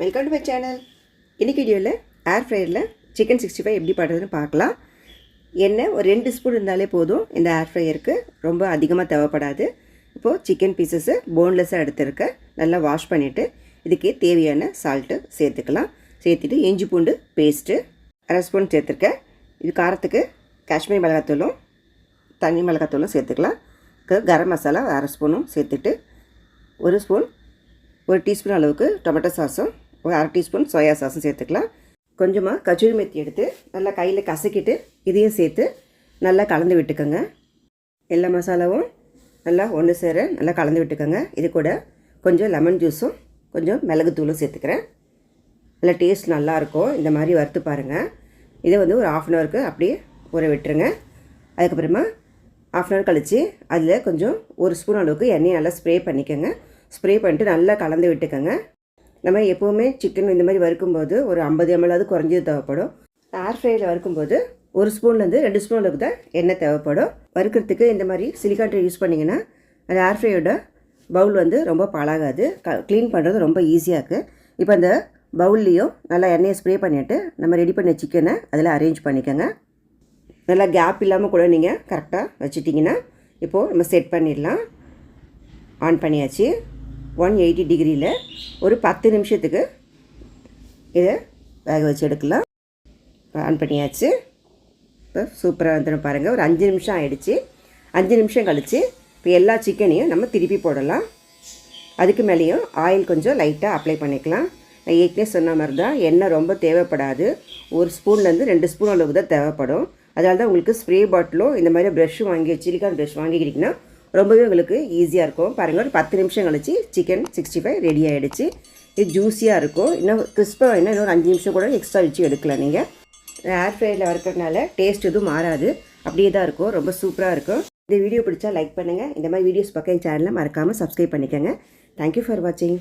Welcome to my channel. இன்றைக்கி வீடியோவில் ஏர் ஃப்ரையரில் chicken 65 எப்படி பண்ணுறதுன்னு பார்க்கலாம். எண்ணெய் ஒரு 2 ஸ்பூன் இருந்தாலே போதும். இந்த ஏர் ஃப்ரையருக்கு ரொம்ப அதிகமாக தேவைப்படாது. இப்போது சிக்கன் பீசஸ்ஸு போன்லெஸ்ஸாக எடுத்துருக்க நல்லா வாஷ் பண்ணிவிட்டு இதுக்கு தேவையான சால்ட்டு சேர்த்துக்கலாம். சேர்த்துட்டு இஞ்சி பூண்டு பேஸ்ட்டு 1/2 ஸ்பூன் சேர்த்துருக்கேன். இது காரத்துக்கு காஷ்மீர் மிளகாத்தூளும் தனி மிளகாத்தூளும் சேர்த்துக்கலாம். கரம் மசாலா 1/2 ஸ்பூனும் சேர்த்துட்டு 1 ஸ்பூன் 1 டீஸ்பூன் அளவுக்கு டொமேட்டோ சாஸும் 1/2 டீஸ்பூன் சோயா சாஸும் சேர்த்துக்கலாம். கொஞ்சமாக கசூரி மெத்தி எடுத்து நல்லா கையில் கசக்கிட்டு இதையும் சேர்த்து நல்லா கலந்து விட்டுக்கோங்க. எல்லா மசாலாவும் நல்லா ஒன்று சேர நல்லா கலந்து விட்டுக்கோங்க. இது கூட கொஞ்சம் லெமன் ஜூஸும் கொஞ்சம் மிளகுத்தூளும் சேர்த்துக்கிறேன். நல்லா டேஸ்ட் நல்லாயிருக்கும். இந்த மாதிரி வறுத்து பாருங்கள். இதை ஒரு 1/2 ஹவருக்கு அப்படியே ஊற விட்டுருங்க. அதுக்கப்புறமா 1/2 ஹவர் கழித்து அதில் கொஞ்சம் 1 ஸ்பூன் அளவுக்கு எண்ணெயை நல்லா ஸ்ப்ரே பண்ணிக்கோங்க. ஸ்ப்ரே பண்ணிட்டு நல்லா கலந்து விட்டுக்கோங்க. நம்ம எப்போவுமே சிக்கன் இந்த மாதிரி வறுக்கும்போது ஒரு 50 ml குறைஞ்சது தேவைப்படும். ஏர் ஃப்ரையில் வறுக்கும்போது 1 ஸ்பூன்லேருந்து 2 ஸ்பூன் அளவுக்கு தான் எண்ணெய் தேவைப்படும். வறுக்கிறதுக்கு இந்த மாதிரி சிலிக்கான் ட்ரே யூஸ் பண்ணிங்கன்னா அந்த ஏர் ஃப்ரையோட பவுல் ரொம்ப பாழாகாது. க்ளீன் பண்ணுறது ரொம்ப ஈஸியாக இருக்குது. இப்போ அந்த பவுல்லையும் நல்லா எண்ணெயை ஸ்ப்ரே பண்ணிவிட்டு நம்ம ரெடி பண்ண சிக்கனை அதில் அரேஞ்ச் பண்ணிக்கோங்க. நல்லா கேப் இல்லாமல் கூட நீங்கள் கரெக்டாக வச்சுட்டிங்கன்னா இப்போது நம்ம செட் பண்ணிடலாம். ஆன் பண்ணியாச்சு. 180 டிகிரியில் ஒரு 10 நிமிஷத்துக்கு இதை வேக வச்சு எடுக்கலாம். ஆன் பண்ணியாச்சு. இப்போ சூப்பராக வந்துடும் பாருங்கள். ஒரு 5 நிமிஷம் ஆகிடுச்சு. 5 நிமிஷம் கழித்து இப்போ எல்லா சிக்கனையும் நம்ம திருப்பி போடலாம். அதுக்கு மேலேயும் ஆயில் கொஞ்சம் லைட்டாக அப்ளை பண்ணிக்கலாம். நான் ஏற்கனவே சொன்ன மாதிரி தான் எண்ணெய் ரொம்ப தேவைப்படாது. 1 ஸ்பூன்லேருந்து 2 ஸ்பூன் அளவுக்கு தான் தேவைப்படும். அதனால தான் உங்களுக்கு ஸ்ப்ரே பாட்டிலும் இந்த மாதிரி ப்ரஷ்ஷும் வாங்கி சிலிக்கான் ப்ரஷ் வாங்கிக்கிட்டிங்கன்னா ரொம்பவே உங்களுக்கு ஈஸியாக இருக்கும். பாருங்கள், ஒரு 10 நிமிஷம் கழிச்சு சிக்கன் 65 ரெடி ஆகிடுச்சு. இது ஜூஸியாக இருக்கும். இன்னும் கிறிஸ்பாக வேணால் இன்னொரு 5 நிமிஷம் கூட எக்ஸ்ட்ரா வச்சு எடுக்கலாம். நீங்கள் ஏர் ஃப்ரையரில் வறுக்கிறதுனால டேஸ்ட் எதுவும் மாறாது, அப்படியே தான் இருக்கும். ரொம்ப சூப்பராக இருக்கும். இந்த வீடியோ பிடிச்சா லைக் பண்ணுங்கள். இந்த மாதிரி வீடியோஸ் பார்க்க என் சேனலை மறக்காமல் சப்ஸ்கிரைப் பண்ணிக்கோங்க. தேங்க்யூ ஃபார் வாட்சிங்.